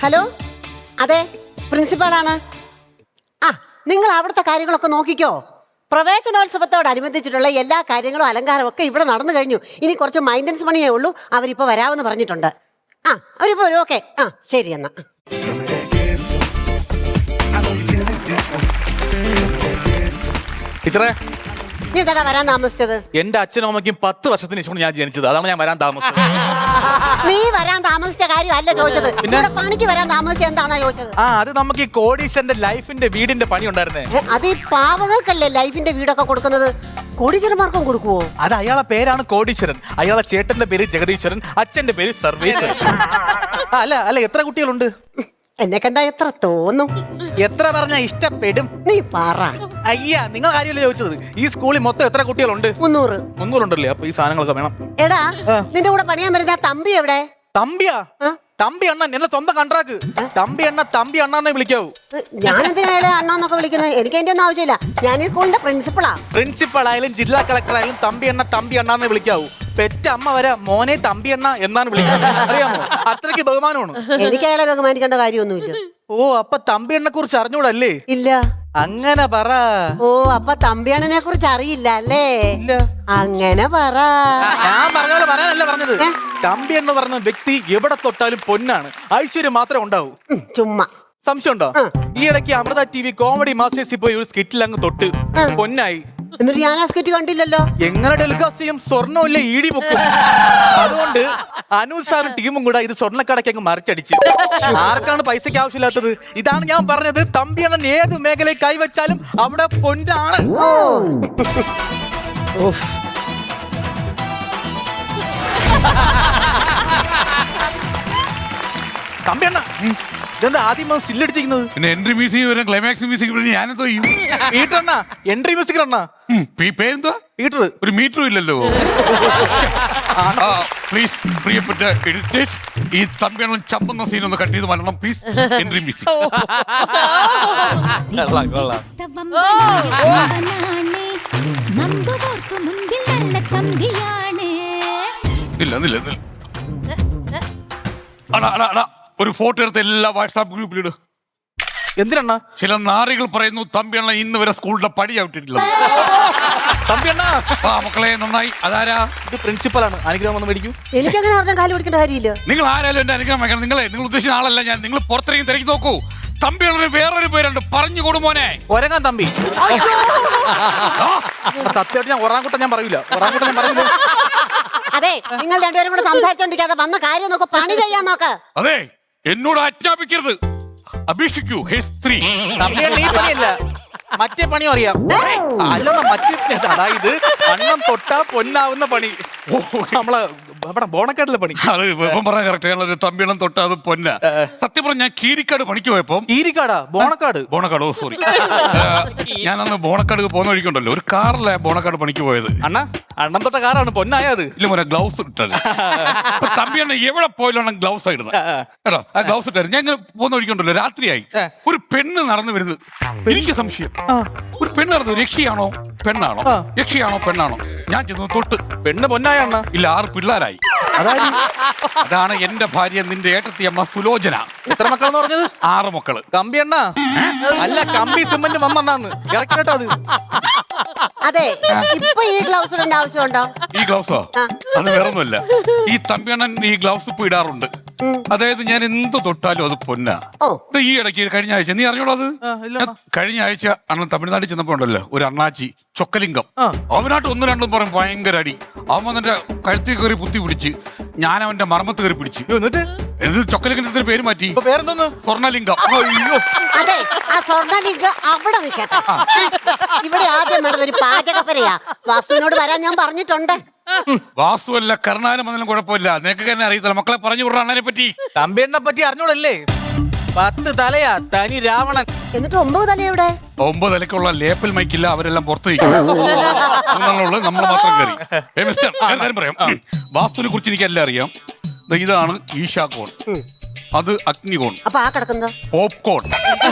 Hello, അതെ, പ്രിൻസിപ്പാളാണ്. ആ, നിങ്ങൾ അവിടുത്തെ കാര്യങ്ങളൊക്കെ നോക്കിക്കോ. പ്രവേശനോത്സവത്തോടനുബന്ധിച്ചിട്ടുള്ള എല്ലാ കാര്യങ്ങളും അലങ്കാരവും ഒക്കെ ഇവിടെ നടന്നു കഴിഞ്ഞു. ഇനി കുറച്ച് മൈൻറ്റൻസ് പണിയേ ഉള്ളൂ. അവരിപ്പോൾ വരാമെന്ന് പറഞ്ഞിട്ടുണ്ട്. ആ, അവരിപ്പോൾ വരും. ഓക്കെ, ആ, ശരി എന്നാ. ടീച്ചറേ, നീ എന്താ വരാൻ താമസിച്ചത്? എന്റെ അച്ഛനും അമ്മയ്ക്കും 10 വർഷത്തിന് ശേഷം ഞാൻ ജനിച്ചത്. അതാണ് ഞാൻ വരാൻ താമസിച്ചത്. നീ വരാൻ താമസിച്ച കാര്യമല്ല ചോദിച്ചത്. ഇവിടെ പണിക്ക് വരാൻ താമസിച്ച എന്താണോ ചോദിച്ചത്? അത് നമുക്ക് ഈ കോടീശ്വരന്റെ ലൈഫിന്റെ വീടിന്റെ പണി ഉണ്ടായിരുന്നേ. അത് ഈ പാവങ്ങൾക്കല്ലേ ലൈഫിന്റെ വീടൊക്കെ കൊടുക്കുന്നത്? കോടീശ്വരന്മാർക്കും കൊടുക്കുവോ? അത് അയാളെ പേരാണ് കോടീശ്വരൻ. അയാളെ ചേട്ടന്റെ പേര് ജഗദീശ്വരൻ, അച്ഛന്റെ പേര് സർവേശ്വരൻ. അല്ല എത്ര കുട്ടികളുണ്ട്? എന്നെ കണ്ടാ എത്ര തോന്നും? എത്ര പറഞ്ഞാ ഇഷ്ടപ്പെടും? നീ പറ. അയ്യാ, നിങ്ങൾ കാര്യമല്ലേ ചോദിച്ചത്. ഈ സ്കൂളിൽ മൊത്തം എത്ര കുട്ടികളുണ്ട്? 300 ഉണ്ടല്ലേ. അപ്പൊ ഈ സാധനങ്ങളൊക്കെ വേണം. എടാ, നിന്റെ കൂടെ പണിയാൻ വരുന്ന തമ്പി എവിടെ? തമ്പിയാ? തമ്പി അണ്ണൻ എന്നെ സ്വന്തം കണ്ട്രാക്ക്. തമ്പി അണ്ണാന്നേ വിളിക്കാവൂ. ഞാൻ എന്തിനാ അണ്ണാന്നൊക്കെ വിളിക്കുന്നത്? എനിക്ക് അതിന്റെ ഒന്നും ആവശ്യമില്ല. ഞാൻ ഈ സ്കൂളിന്റെ പ്രിൻസിപ്പളാ. പ്രിൻസിപ്പൾ ആയാലും ജില്ലാ കളക്ടർ ആയാലും തമ്പി അണ്ണാന്നേ വിളിക്കാവൂ. പെറ്റ അമ്മ വരെ മോനെ തമ്പി അണ്ണ എന്നാണ് വിളിക്കുന്നത്. അറിയാമോ? അത്രയ്ക്ക് ബഹുമാനമാണ്. എനിക്ക് അയാളെ ബഹുമാനിക്കേണ്ട കാര്യമൊന്നുമില്ല. ഓ, അപ്പൊ തമ്പി അണ്ണനെ കുറിച്ച് അറിഞ്ഞൂടല്ലേ? ഇല്ല. അങ്ങനെ പറ. ഓ, അപ്പൊ തമ്പിയണ്ണനെ കുറിച്ച് അറിയില്ല അല്ലേ? ഇല്ല. അങ്ങനെ പറ. ഞാൻ പറഞ്ഞ പറയാനല്ല പറഞ്ഞത്. തമ്പി എന്ന് പറഞ്ഞ വ്യക്തി എവിടെ തൊട്ടാലും പൊന്നാണ്. ഐശ്വര്യം മാത്രമേ ഉണ്ടാവൂ. ചുമ്മാ. സംശയം ഉണ്ടോ? ഈ ഇടയ്ക്ക് അമൃത TV കോമഡി മാസ്റ്റേഴ്സിൽ പോയി ഒരു സ്കിറ്റിൽ അങ്ങ് തൊട്ട് പൊന്നായി. എന്നിട്ട് ഞാൻ ആ സ്കിറ്റ് കണ്ടില്ലല്ലോ. എങ്ങനെ ടെലികാസ്റ്റ് ചെയ്യും? സ്വർണ്ണമില്ല, ഈടി പൊക്കും. അതുകൊണ്ട് അനൂപ് സാറും ടീമും കൂടെ ഇത് സ്വർണ്ണക്കടയ്ക്ക് അങ്ങ് മറിച്ചടിച്ച്. ആർക്കാണ് പൈസക്ക് ആവശ്യമില്ലാത്തത്? ഇതാണ് ഞാൻ പറഞ്ഞത്. തമ്പിയണ്ണൻ ഏത് മേഖലയിൽ കൈവച്ചാലും അവിടെ പൊന്നാണ്. തമ്പിയണ്ണ, ഇതെന്താ ആദ്യം സ്റ്റില്ലടിച്ചിരിക്കുന്നത്? പിന്നെ എൻട്രി മ്യൂസിക് വരും, ക്ലൈമാക്സ് മ്യൂസിക് വരും. ഞാനെന്തോ ചെയ്യും? പീറ്റർ അണ്ണ, എൻട്രി മ്യൂസിക് അണ്ണ. പേരെന്താ? പീറ്റർ. ഒരു മീറ്ററും ഇല്ലല്ലോ. പ്ലീസ്, പ്രിയപ്പെട്ട എഡിറ്റേഴ്സ്, ഈ തമ്പിയണ്ണൻ ചമ്പുന്ന സീൻ ഒന്ന് കട്ട് ചെയ്ത് വരണം പ്ലീസ്. Entry music. ഇല്ല. ഒരു ഫോട്ടോ എടുത്ത് എല്ലാ വാട്സാപ്പ് ഗ്രൂപ്പിലിട്. എന്തിനണ്ണ? ചില നാറികൾ പറയുന്നു തമ്പിയണ്ണ ഇന്ന് വരെ സ്കൂളിന്റെ പടി ചവിട്ടിട്ടില്ല. തമ്പിയണ്ണ, ആ മക്കളെ നന്നായി. അതാരാ? ഇത് പ്രിൻസിപ്പലാണ്. അനുഗ്രഹം ഒന്ന് മേടിക്കൂ. എനിക്കങ്ങനെ പറഞ്ഞ കാല് പിടിക്കേണ്ട കാര്യമില്ല. നിങ്ങൾ ആരായാലും എന്റെ അനുഗ്രഹം വയ്ക്കണം. നിങ്ങൾ ഉദ്ദേശിച്ച ആളല്ല ഞാൻ. നിങ്ങൾ പുറത്തിറങ്ങി തിരക്കി നോക്കൂ. തമ്പിയണ്ണന് വേറൊരു പേരുണ്ട്. പറഞ്ഞു കൊടു മോനെ. ഒരങ്ങാൻ തമ്പി. സത്യമായിട്ട് ഞാൻ ഒറാങ്കുട്ടൻ ഞാൻ പറയൂല. അതെ, നിങ്ങൾ രണ്ടുപേരും കൂടെ സംസാരിച്ചോണ്ടിരിക്കാതെ വന്ന കാര്യം നോക്ക്, പണി ചെയ്യാൻ നോക്ക്. അതെ, എന്നോട് ആജ്ഞാപിക്കരുത്. അപേക്ഷിക്കൂ. തമ്പിയണ്ണ ഈ പണിയല്ല, മറ്റേ പണിയും അറിയാം. അല്ല, മറ്റേ അതായത് അണ്ണം തൊട്ടാ പൊന്നാവുന്ന പണി. നമ്മളെ ബോണക്കാട്ടിലെ പണി. അത് ഇപ്പം പറയാൻ കറക്റ്റ്. തമ്പിയണ്ണം തൊട്ടാ അത് പൊന്ന. സത്യം പറഞ്ഞ ഞാൻ കീരിക്കാട് പണിക്ക് പോയപ്പോ. കീരിക്കാടാ? ബോണക്കാട്. ഓ സോറി. ഞാൻ അന്ന് ബോണക്കാട് പോകുന്ന വഴിക്കുണ്ടല്ലോ, ഒരു കാറിലെ ബോണക്കാട് പണിക്ക് പോയത്. അണ്ണം തൊട്ട കാറാണ് പൊന്നായത്. ഇല്ല മോനെ, ഗ്ലൗസ് ഇട്ടത്. തമ്പിയണ്ണ എവിടെ പോയാലും ഗ്ലൗസ് ആയിരുന്നു കേട്ടോ. ആ ഗ്ലൗസ് ഇട്ടായിരുന്നു. ഞാൻ ഇങ്ങനെ പോകുന്ന വഴിക്കുണ്ടല്ലോ, രാത്രിയായി. ഒരു പെണ്ണ് നടന്നു വരുന്നത്. എനിക്ക് സംശയം, ഒരു പെണ്ണ് നടന്നു. രക്ഷയാണോ പെണ്ണാണോ? രക്ഷയാണോ പെണ്ണാണോ? ഞാൻ ചെന്നു തൊട്ട്. പെണ്ണ് പൊന്നായ അണ്ണ? ഇല്ല, 6 പിള്ളേരായി. അതാണ് എന്റെ ഭാര്യ, നിന്റെ ഏട്ടത്തി അമ്മ സുലോചന. എത്ര മക്കളെന്ന് പറഞ്ഞത്? 6 മക്കള്. കമ്പി എണ്ണ അല്ല, കമ്പി സിമന്റ് വന്നെണ്ണാന്ന് ഇറക്കി കേട്ടോ. അത് അതെ, ഇപ്പൊ ഈ ഗ്ലൗസ് ഇടേണ്ട ആവശ്യമുണ്ടോ? ഈ ഗ്ലൗസോ? അത് വേറൊന്നുമല്ല. ഈ തമ്പിയണ്ണൻ ഈ ഗ്ലൗസ് ഇപ്പൊ ഇടാറുണ്ട്. അതായത് ഞാൻ എന്ത് തൊട്ടാലും അത് പൊന്നാ. ഈ ഇടയ്ക്ക് കഴിഞ്ഞ ആഴ്ച നീ അറിയോളൂ അത്? കഴിഞ്ഞ ആഴ്ച അണ്ണൻ തമിഴ്നാട്ടിൽ ചെന്നപ്പോ ഉണ്ടല്ലോ, ഒരു അണ്ണാച്ചി ചൊക്കലിംഗം. അവനായിട്ട് 1 2 പറയും ഭയങ്കര അടി. അവൻ എന്റെ കഴുത്തിൽ കയറി പുത്തി പിടിച്ച്, ഞാൻ അവന്റെ മർമ്മത്ത് കയറി പിടിച്ചു. എന്നിട്ട് ചൊക്കലിംഗത്തിന്റെ പേര് മാറ്റി. പേരെന്തോന്ന്? സ്വർണ്ണലിംഗം. അതെ, ആ സ്വർണ്ണലിംഗം അവിടെ നിൽക്കട്ടെ. ഇവിടെ ആദ്യം വേണ്ടത് ഒരു പാചകപ്പരയാ. വാസുവിനോട് വരാൻ ഞാൻ പറഞ്ഞിട്ടുണ്ട്. വാസുവല്ല, കർണാനം വന്നാലും കുഴപ്പമില്ല. നിനക്ക് തന്നെ അറിയത്തില്ല. മക്കളെ പറഞ്ഞു വിടണം അണ്ണനെ പറ്റി. തമ്പിയണ്ണനെ പറ്റി അറിഞ്ഞൂടല്ലേ? 10 തലയാ, തനി രാവണൻ. എന്നിട്ട് 9 തല എവിടെ? 9 തലയ്ക്കുള്ള ലേപ്പൽ മൈക്കില്ല, അവരെല്ലാം പുറത്ത് നമ്മൾ മാത്രം കയറി. മിസ്റ്റർ, ഞാൻ കാര്യം പറയാം. വാസ്തുവിനെ കുറിച്ച് എനിക്ക് എല്ലാം അറിയാം. ഇതാണ് ഈശാകോൺ, അത് അഗ്നികോൺ. അപ്പൊ ആ കിടക്കുന്നത് പോപ്കോൺ.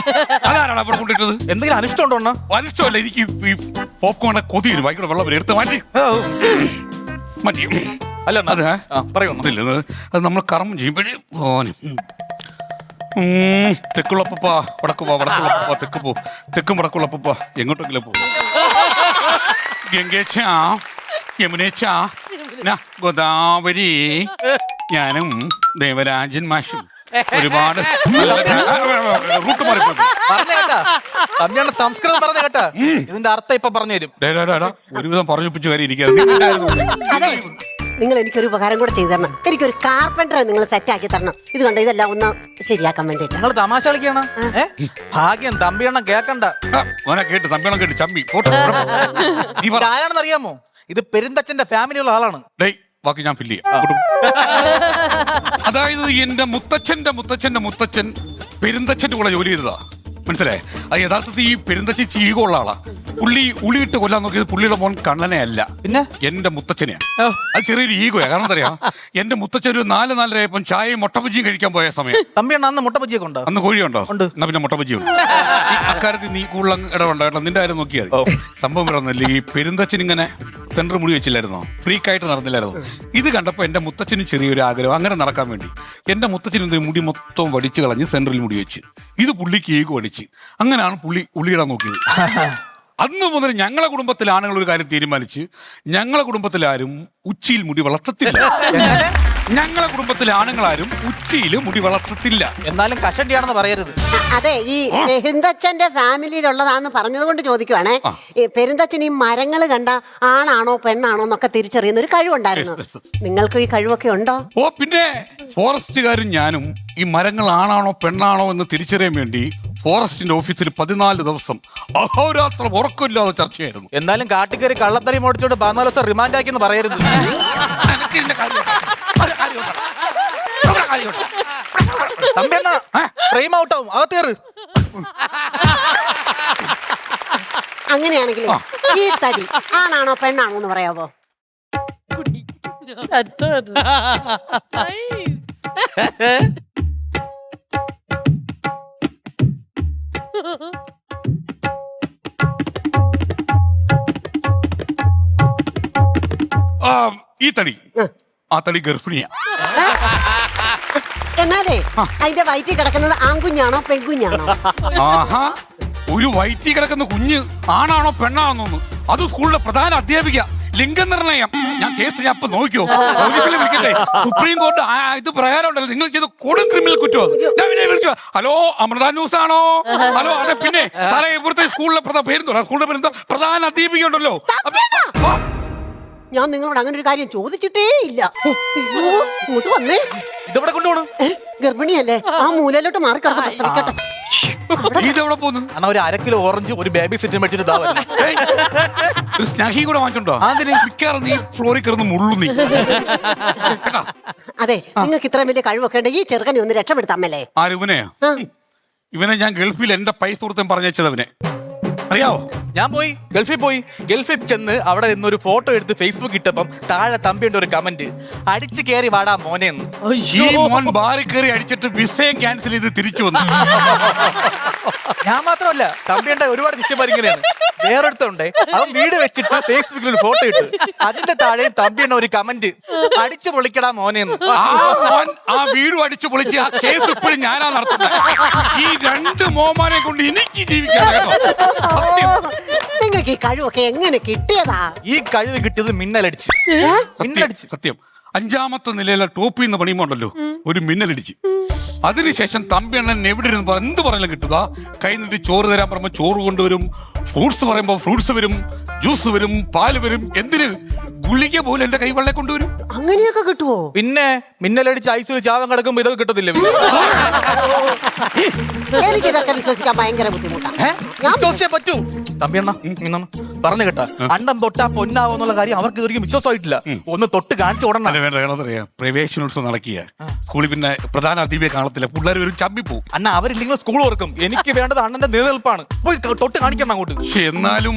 അതാരാണ് അവിടെ കൊണ്ടിട്ടത്? എന്തെങ്കിലും അനിഷ്ടമുണ്ടോ? അനിഷ്ടമല്ല, എനിക്ക് ഈ പോപ്കോണെ കൊതിയിരുന്നു. വായിക്കൂടെ വെള്ളം വരെ എടുത്ത് മാറ്റി. അല്ല അത് പറയുന്നില്ല. അത് നമ്മൾ കർമ്മം ചെയ്യുമ്പോഴേ തെക്കുള്ളപ്പ വടക്ക് പോ, വടക്കുള്ളപ്പ തെക്ക് പോ, തെക്കും വടക്കുള്ളപ്പ എങ്ങോട്ടെങ്കിലും പോ. ഗംഗേച്ചാ, യമുനേച്ചാ, ഗോദാവരി, ഞാനും ദേവരാജൻ മാഷും ഒരുപാട് റൂട്ട് മാറിപ്പോയി. തമ്പിയണ്ണ സംസ്കൃതം പറഞ്ഞ കേട്ടാ, ഇതിന്റെ അർത്ഥം ഇപ്പൊ പറഞ്ഞുതരും. ഒരുവിധം പറഞ്ഞൊപ്പിച്ച് കാര്യം ഇരിക്കുക. അതെ, നിങ്ങൾ എനിക്കൊരു ഉപകാരം കൂടെ ചെയ്തു തരണം. എനിക്കൊരു കാർപ്പൻറ്ററെ നിങ്ങൾ സെറ്റ് ആക്കി തരണം. ഇത് കൊണ്ട് ഇതെല്ലാം ഒന്ന് ശരിയാക്കാൻ വേണ്ടിട്ട്. നിങ്ങൾ തമാശ കളിക്കാണ്. ഭാഗ്യം തമ്പിയണ്ണ കേക്കണ്ട. ഓനെ കേട്ട് തമ്പിയണ്ണം കേട്ട് ചമ്മി ആരാണെന്ന് അറിയാമോ? ഇത് പെരുന്തച്ഛന്റെ ഫാമിലിയുള്ള ആളാണ്. ബാക്കി ഞാൻ ഫില്ല് ചെയ്യാം. അതായത് എന്റെ മുത്തച്ഛന്റെ മുത്തച്ഛന്റെ മുത്തച്ഛൻ പെരുന്തച്ഛന്റെ കൂടെ ജോലി ചെയ്തതാ. മനസ്സിലായേ? അത് യഥാർത്ഥത്തിൽ ഈ പെരുന്തച്ഛൻ ചീകമുള്ള ആളാ. പുള്ളി ഉളിയിട്ട് കൊല്ലാൻ നോക്കിയത് പുള്ളിയുടെ മോൻ കണ്ണനെ അല്ല, പിന്നെ എന്റെ മുത്തച്ഛനെയാണ്. അത് ചെറിയൊരു ഈഗോയാ. കാരണം എന്താ അറിയാം, എന്റെ മുത്തച്ഛൻ ഒരു 4-4 ചായയും മുട്ടബജിയും കഴിക്കാൻ പോയ സമയം. തമ്പിയണ്ണ അന്ന് മുട്ടബജിയൊക്കെ ഉണ്ടോ? അന്ന് കോഴിയുണ്ടോ? എന്നാ പിന്നെ മുട്ടബജിയുണ്ട്. അക്കാര്യത്തിൽ നീ കൂടുതൽ ഇടപെടോ, നിന്റെ കാര്യം നോക്കിയാൽ സംഭവം പറഞ്ഞല്ലേ. ഈ പെരുന്തച്ഛൻ ഇങ്ങനെ സെൻട്രൽ മുടി വെച്ചില്ലായിരുന്നോ, ഫ്രീക്കായിട്ട് നടന്നില്ലായിരുന്നോ? ഇത് കണ്ടപ്പോ എന്റെ മുത്തച്ഛന് ചെറിയൊരു ആഗ്രഹം അങ്ങനെ നടക്കാൻ വേണ്ടി. എന്റെ മുത്തച്ഛന് മുടി മൊത്തം വടിച്ചു കളഞ്ഞ് സെൻട്രൽ മുടി വെച്ച്, ഇത് പുള്ളിക്ക് ഈഗോ അടിച്ച്. അങ്ങനെയാണ് പുള്ളി ഉള്ളിയിടാൻ നോക്കിയത്. അന്ന് മുതൽ ഞങ്ങളെ കുടുംബത്തിലെ ആണുങ്ങൾ ഒരു കാര്യം തീരുമാനിച്ച്, ഞങ്ങളെ കുടുംബത്തിലാരും ഉച്ചിയിൽ മുടി വളർത്തത്തില്ല. ഞങ്ങളെ കുടുംബത്തിലെ ആണുങ്ങളാരും ഉച്ചിയിൽ മുടി വളർത്തത്തില്ല. എന്നാലും കഷണ്ടിയാണെന്ന് പറയരുത്. അതെ, ഈ പെരുന്തച്ഛന്റെ ഫാമിലിയിലുള്ളതാന്ന് പറഞ്ഞത് കൊണ്ട് ചോദിക്കുവാണേ. പെരുന്തച്ഛൻ ഈ മരങ്ങൾ കണ്ട ആണാണോ പെണ്ണാണോ എന്നൊക്കെ തിരിച്ചറിയുന്ന ഒരു കഴിവുണ്ടായിരുന്നു. നിങ്ങൾക്ക് ഈ കഴിവൊക്കെ ഉണ്ടോ? ഓ പിന്നെ, ഫോറസ്റ്റുകാരും ഞാനും ഈ മരങ്ങൾ ആണാണോ പെണ്ണാണോ എന്ന് തിരിച്ചറിയാൻ വേണ്ടി ഫോറസ്റ്റിന്റെ ഓഫീസിൽ 14 ദിവസം അഹോരാത്രം ഉറക്കമില്ലാതെ ചർച്ചയായിരുന്നു. എന്നാലും കാട്ടിക്കറി കള്ളത്തടി മോടിച്ചോണ്ട് 14 ദിവസം റിമാൻഡ് ആക്കിയെന്ന് പറയരുത്. തമ്പിയണ്ണ ഫ്രെയിം ഔട്ടാവും, അകത്തേറ്. അങ്ങനെയാണെങ്കിൽ ഈ തടി ആണാണോ പെണ്ണാണോ എന്ന് പറയാവോ? ഈ തടി, ആ തടി ഗർഭിണിയാ. എന്നാലേ അതിന്റെ വയറ്റിൽ കിടക്കുന്നത് ആൺകുഞ്ഞാണോ പെൺകുഞ്ഞാണോ? ആഹാ, ഒരു വയറ്റിൽ കിടക്കുന്ന കുഞ്ഞ് ആണാണോ പെണ്ണാണോന്ന് അത് സ്കൂളിലെ പ്രധാന അധ്യാപിക. ലിംഗനിർണയം. ഞാൻ കേസ് ഞാൻ ഇപ്പൊ നോക്കിയോ, വിളിക്കട്ടെ. സുപ്രീം കോടതി ഇത് പ്രകാരം ഉണ്ടല്ലോ, നിങ്ങൾ ചെയ്ത് കൊടും ക്രിമിനൽ കുറ്റം. ഞാൻ വിളിച്ചു, ഹലോ അമൃത ന്യൂസ് ആണോ? ഹലോ, അതെ പിന്നെ സാറേ, ഇവിടുത്തെ സ്കൂളിലെ പേരെന്തോ, സ്കൂളിന്റെ പേരെന്തോ, പ്രധാന അധ്യാപിക ഉണ്ടല്ലോ. ഞാൻ നിങ്ങളോട് അങ്ങനെ ഒരു കാര്യം ചോദിച്ചിട്ടേ ഇല്ല. ഇങ്ങോട്ട് വന്നേ. ഇതെവിടെ കൊണ്ടുപോണു? ഗർഭിണിയല്ലേ, ആ മൂലയിലോട്ട് മാറി കിടന്ന് പ്രസവിക്കട്ടെ. ഇതെവിടെ പോന്നു? എന്നാ ഒരു 1 കിലോ ഓറഞ്ച്, ഒരു ബേബി സെറ്റ് മേടിച്ചിട്ട് ഒരു സ്നാഹി കൂടെ വാങ്ങിച്ചോണ്ടോ? മിക്കാറും നീ ഫ്ലോറിൽ കിടന്ന് മുള്ളു നീ. അതെ, നിങ്ങൾക്ക് ഇത്രയും വലിയ കഴിവൊക്കെ ഉണ്ട്, ഈ ചെറുക്കനെ ഒന്ന് രക്ഷപ്പെടുത്താമല്ലേ? ആരിവനെ? ഇവനെ ഞാൻ ഗൾഫിൽ എന്റെ പൈസ കൊടുത്തും പറഞ്ഞവനെ അറിയാവോ? ഞാൻ ഗൾഫിൽ ചെന്ന് അവിടെ നിന്നൊരു ഫോട്ടോ എടുത്ത് ഫേസ്ബുക്ക് ഇട്ടപ്പം താഴെ തമ്പിയുടെ ഒരു കമന്റ്, അടിച്ചു കയറി വാടാ മോനെ എന്ന്. ഈ മോൻ ബാറി കയറി അടിച്ചിട്ട് വിസയും ക്യാൻസൽ ചെയ്ത് തിരിച്ചു വന്നു. ഞാൻ മാത്രമല്ല, തമ്പിയുടെ ഒരുപാട് ശിഷ്യന്മാർ ഇങ്ങനെയാണ്. വേറൊരുത്തുണ്ടേ, അവൻ വീട് വെച്ചിട്ട് ഫേസ്ബുക്കിൽ ഒരു ഫോട്ടോ ഇട്ടു, അതിന്റെ താഴെ തമ്പിയുടെ ഒരു കമന്റ്, അടിച്ചു പൊളിക്കടാ മോനെ എന്ന്. ആ വീടും അടിച്ചു പൊളിച്ച് ആ കേസ് ഇപ്പോഴും ഞാനാ നടത്തുന്നത്. ഈ 2 മോമാനെ കൊണ്ട് എനിക്ക് ജീവിക്കാം. നിങ്ങൾക്ക് ഈ കഴിവൊക്കെ എങ്ങനെ കിട്ടിയതാ? ഈ കഴിവ് കിട്ടിയത് മിന്നലടിച്ച്. സത്യം, 5ാമത്തെ നിലയിലെ ടോപ്പിൽ നിന്ന് പണിയുമ്പോണ്ടല്ലോ ഒരു മിന്നലടിച്ച്. അതിനുശേഷം തമ്പിയണ്ണൻ എവിടെ ഇരുന്ന് എന്ത് പറഞ്ഞാലും കിട്ടുക. കൈ നിന്നിട്ട് ചോറ് തരാൻ പറയുമ്പോൾ ചോറ് കൊണ്ടുവരും, ഫ്രൂട്ട്സ് പറയുമ്പോൾ ഫ്രൂട്ട്സ് വരും, ജ്യൂസ് വരും, പാല് വരും. എന്തിന്? ഗുളിക പോലും എന്റെ കൈവെള്ളെ കൊണ്ടുവരും. അങ്ങനെയൊക്കെ കിട്ടുവോ? പിന്നെ മിന്നലടിച്ച് ഐസിൽ ചാവം കിടക്കുമ്പോ ഇതൊക്കെ കിട്ടത്തില്ല. എനിക്ക് ഇതൊക്കെ വിശ്വസിക്കാൻ ഭയങ്കര ബുദ്ധിമുട്ടാണ്. വിശ്വസിച്ചേ പറ്റൂ. തമ്പിയണ്ണ പറഞ്ഞു കേട്ടാ, അണ്ണം തൊട്ടാ പൊന്നാവോന്നുള്ള കാര്യം അവർക്ക് ഇതുവരെയും വിശ്വാസമായിട്ടില്ല. ഒന്ന് തൊട്ട് കാണിച്ചു ഉടനെ. വേണ്ടറിയാം, പ്രവേശനോത്സവം നടക്കുക സ്കൂളിൽ, പിന്നെ പ്രധാന അധ്യാപിക കാണത്തില്ല, പിള്ളേർ വരും ചമ്മിപ്പോ. അണ്ണ അവരില്ലെങ്കിൽ സ്കൂൾ ഓർക്കും. എനിക്ക് വേണ്ടത് അണ്ണന്റെ നിലനിൽപ്പാണ്. പോയി തൊട്ട് കാണിക്കണം അങ്ങോട്ട്. എന്നാലും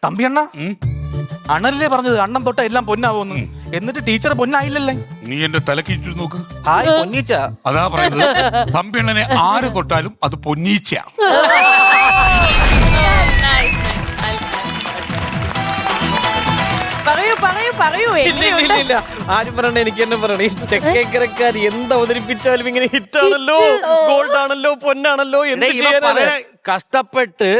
തമ്പിയണ്ണ, അണ്ണല്ലേ പറഞ്ഞത് അണ്ണം തൊട്ട എല്ലാം പൊന്നാവോന്ന്. എന്നിട്ട് ടീച്ചർ പൊന്നായില്ലല്ലേ? നീ എന്റെ തലക്ക് നോക്ക്. ഹായ് പൊന്നീച്ച. അതാ പറയുന്നത്, തമ്പിയണ്ണനെ ആര് തൊട്ടാലും അത് പൊന്നീച്ച. പറയൂ പറയൂ ഇല്ല ആരും പറയണ എനിക്ക് തന്നെ പറയണേ. തെക്കേക്കരക്കാർ എന്ത് അവതരിപ്പിച്ചാലും ഇങ്ങനെ ഹിറ്റാണല്ലോ, ഗോൾഡ് ആണല്ലോ, പൊന്നാണല്ലോ. എന്ത് ചെയ്യാനാണ്? കഷ്ടപ്പെട്ട്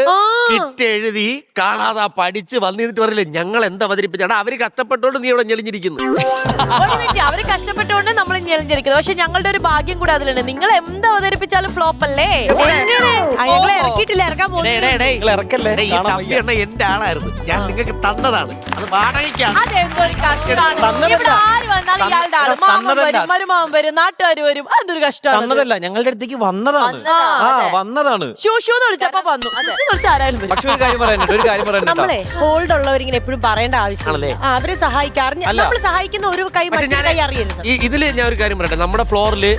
കിറ്റ് എഴുതി കാണാതെ പഠിച്ച് വന്നിട്ട് പറയില്ലേ ഞങ്ങൾ എന്താ അവതരിപ്പിച്ചാണ്. അവര് കഷ്ടപ്പെട്ടോണ്ട് നീ ഇവിടെ ഞെളിഞ്ഞിരിക്കുന്നു. അവര് കഷ്ടപ്പെട്ടുകൊണ്ട് നമ്മൾ ഞെളിഞ്ഞിരിക്കുന്നത്. പക്ഷെ ഞങ്ങളുടെ ഒരു ഭാഗ്യം കൂടെ അതിലുണ്ട്. നിങ്ങൾ എന്ത് അവതരിപ്പിച്ചാലും ഫ്ലോപ്പ് അല്ലേ? ഞങ്ങളെ ഇറക്കിയിട്ടില്ല, ഇറക്കാൻ നിങ്ങൾ ഇറക്കല്ലേ? ഈ തമ്പി എണ്ണ എന്റെ ആളായിരുന്നു, ഞാൻ നിങ്ങൾക്ക് തന്നതാണ്. അത് വാടകയ്ക്കാണ്. മരുമാവൻ വരും, നാട്ടുകാർ വരും. അതൊരു കഷ്ടമാണ്. തന്നതല്ല, ഞങ്ങളുടെ അടുത്തേക്ക് വന്നതാണ്. വന്നതാണ്. വിളിച്ചപ്പോ വന്നു. പക്ഷെ ഒരു കാര്യം പറയാനുണ്ട്. നമ്മളെ ഹോൾഡ് ഉള്ളവരിങ്ങനെ എപ്പോഴും പറയേണ്ട ആവശ്യമില്ല. അവരെ സഹായിക്കാറ് നമ്മൾ സഹായിക്കുന്ന ഒരു കൈ അറിയരുത്. ഇതില് ഞാൻ ഒരു കാര്യം പറയട്ടെ. നമ്മുടെ ഫ്ലോറില്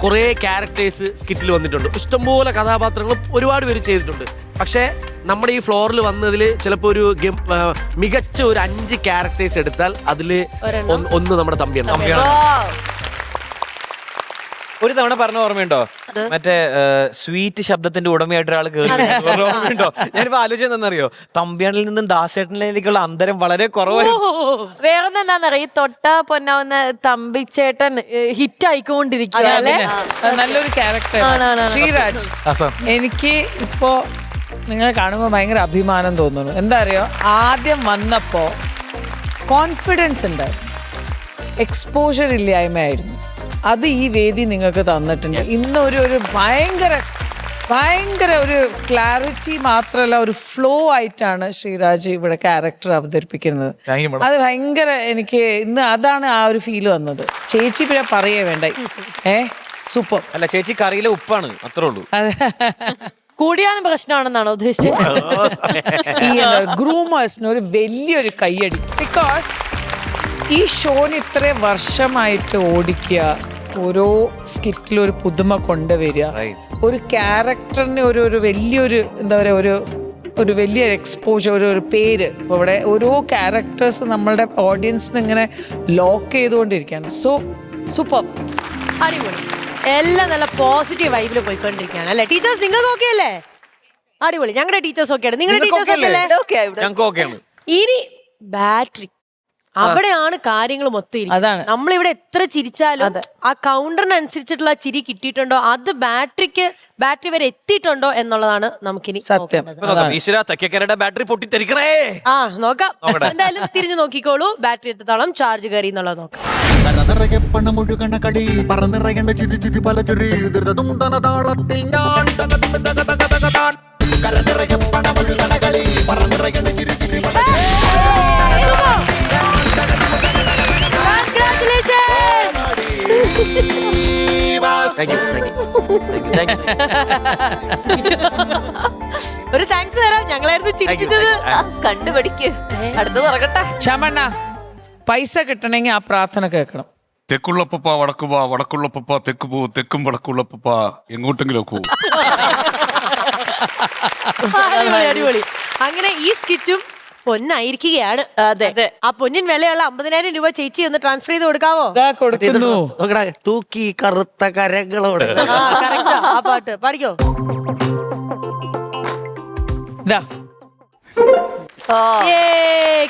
കുറെ ക്യാരക്ടേഴ്സ് സ്കിറ്റിൽ വന്നിട്ടുണ്ട്. ഇഷ്ടംപോലെ കഥാപാത്രങ്ങൾ ഒരുപാട് പേര് ചെയ്തിട്ടുണ്ട്. പക്ഷെ നമ്മുടെ ഈ ഫ്ലോറിൽ വന്നതിൽ ചിലപ്പോ ഒരു മികച്ച ഒരു 5 ക്യാരക്ടേഴ്സ് എടുത്താൽ അതില് ഒന്ന് നമ്മുടെ തമ്പിയാണ്. ഒരു തവണ പറഞ്ഞ ഓർമ്മയുണ്ടോ? മറ്റേ സ്വീറ്റ് ശബ്ദത്തിന്റെ ഉടമയായിട്ട് ഒരാൾ കേറി ഓർമ്മയുണ്ടോ? ഞാനിപ്പോ ആലോചിച്ചെന്നറിയോ, തമ്പിയാണിൽ നിന്നും ദാസേട്ടനിലേക്കുള്ള അന്തരം വളരെ കുറവായിരുന്നു. വേറെ എന്താന്നറിയ, ഈ തൊട്ട പൊന്നാവുന്ന തമ്പിച്ചേട്ടൻ ഹിറ്റ് ആയിക്കൊണ്ടിരിക്കുക. നല്ലൊരു ക്യാരക്ടർ ശ്രീരാജ്. എനിക്ക് ഇപ്പോ നിങ്ങളെ കാണുമ്പോൾ ഭയങ്കര അഭിമാനം തോന്നുന്നു. എന്താ അറിയോ, ആദ്യം വന്നപ്പോ കോൺഫിഡൻസ് ഉണ്ടായിരുന്നു, എക്സ്പോഷർ ഇല്ലായ്മയായിരുന്നു. അത് ഈ വേദി നിങ്ങൾക്ക് തന്നിട്ടുണ്ട്. ഇന്ന് ഒരു ഭയങ്കര ഒരു ക്ലാരിറ്റി മാത്രമല്ല, ഒരു ഫ്ലോ ആയിട്ടാണ് ശ്രീരാജ് ഇവിടെ ക്യാരക്ടർ അവതരിപ്പിക്കുന്നത്. അത് ഭയങ്കര എനിക്ക് ഇന്ന് അതാണ് ആ ഒരു ഫീൽ വന്നത്. ചേച്ചി പിന്നെ പറയേ വേണ്ട. സൂപ്പർ. അല്ല ചേച്ചി കറിയിലെ ഉപ്പാണ്, അത്രേ ഉള്ളൂ. കൂടിയാലും പ്രശ്നമാണെന്നാണോ ഉദ്ദേശിച്ചത്? ഈ ഗ്രൂമേഴ്സിന് ഒരു വലിയൊരു കയ്യടി. ബിക്കോസ് ഈ ഷോന് ഇത്ര വർഷമായിട്ട് ഓടിക്കുക, ഓരോ സ്കിറ്റിലും ഒരു പുതുമ കൊണ്ടുവരിക, ഒരു ക്യാരക്ടറിന് ഒരു വലിയൊരു എന്താ പറയുക, ഒരു വലിയൊരു എക്സ്പോഷർ, ഒരു പേര്. ഇപ്പോൾ ഇവിടെ ഓരോ ക്യാരക്ടേഴ്സ് നമ്മളുടെ ഓഡിയൻസിന് ഇങ്ങനെ ലോക്ക് ചെയ്തുകൊണ്ടിരിക്കുകയാണ്. സോ സൂപ്പർ, അടിപൊളി. എല്ലാം നല്ല പോസിറ്റീവ് വൈബിൽ പോയിക്കൊണ്ടിരിക്കുകയാണ് അല്ലേ? ടീച്ചേഴ്സ് നിങ്ങൾക്ക് ഓക്കെ അല്ലേ? അടിപൊളി. ഞങ്ങളുടെ ടീച്ചേഴ്സ് ഓക്കെ ആണ്. നിങ്ങളുടെ ടീച്ചേഴ്സ് ഓക്കെ അല്ലേ? ഇനി ബാറ്ററി, അവിടെയാണ് കാര്യങ്ങൾ മൊത്തം. അതാണ് നമ്മളിവിടെ എത്ര ചിരിച്ചാലും ആ കൗണ്ടറിനനുസരിച്ചിട്ടുള്ള ചിരി കിട്ടിയിട്ടുണ്ടോ, അത് ബാറ്ററി വരെ എത്തിയിട്ടുണ്ടോ എന്നുള്ളതാണ് നമുക്കിനി സത്യം. തെക്കേക്കരയുടെ ബാറ്ററി പൊട്ടിത്തെറിക്കണേ. നോക്കാം. എന്തായാലും തിരിഞ്ഞു നോക്കിക്കോളൂ, ബാറ്ററി എത്രത്തോളം ചാർജ് കയറി എന്നുള്ളത് നോക്കാം. പണമൊഴുകണ കളി പറന്നിറങ്ങണ ചിരി ചിരി പല ചിരി താളത്തിൽ ഞാൻ പണമൊഴുകണ കളി പറന്നിറങ്ങണ ചിരി ചിരി പല ഒരു താങ്ക്സ് തരാം. ഞങ്ങളായിരുന്നു ചിരിപ്പിച്ചത്. കണ്ടുപിടിക്ക്, അടുത്ത് തുറക്കട്ടെ. ശ്യാമണ്ണ, പൈസ കിട്ടണമെങ്കിൽ ആ പ്രാർത്ഥന കേൾക്കണം. തെക്കുള്ളപ്പ വടക്കു പോവാ, വടക്കുള്ളപ്പ തെക്ക് പോവും, തെക്കും വടക്കുള്ളപ്പ എങ്ങോട്ടെങ്കിലും ഒക്കെ പോവും. അടിപൊളി. അങ്ങനെ ഈ സ്കിറ്റും പൊന്നായിരിക്കുകയാണ്. അതെ, ആ പൊന്നിൻ വിലയുള്ള 50,000 രൂപ ചേച്ചി ഒന്ന് ട്രാൻസ്ഫർ ചെയ്ത് കൊടുക്കാവോ? കൊടുക്കുന്നു. തൂക്കി കറുത്ത കരങ്ങളോട്. ആ പാട്ട് പാടിക്കോ.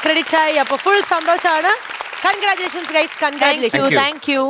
ക്രെഡിറ്റ് ആയി. അപ്പൊ ഫുൾ സന്തോഷാണ്. Congratulations guys, congratulation. Thank you.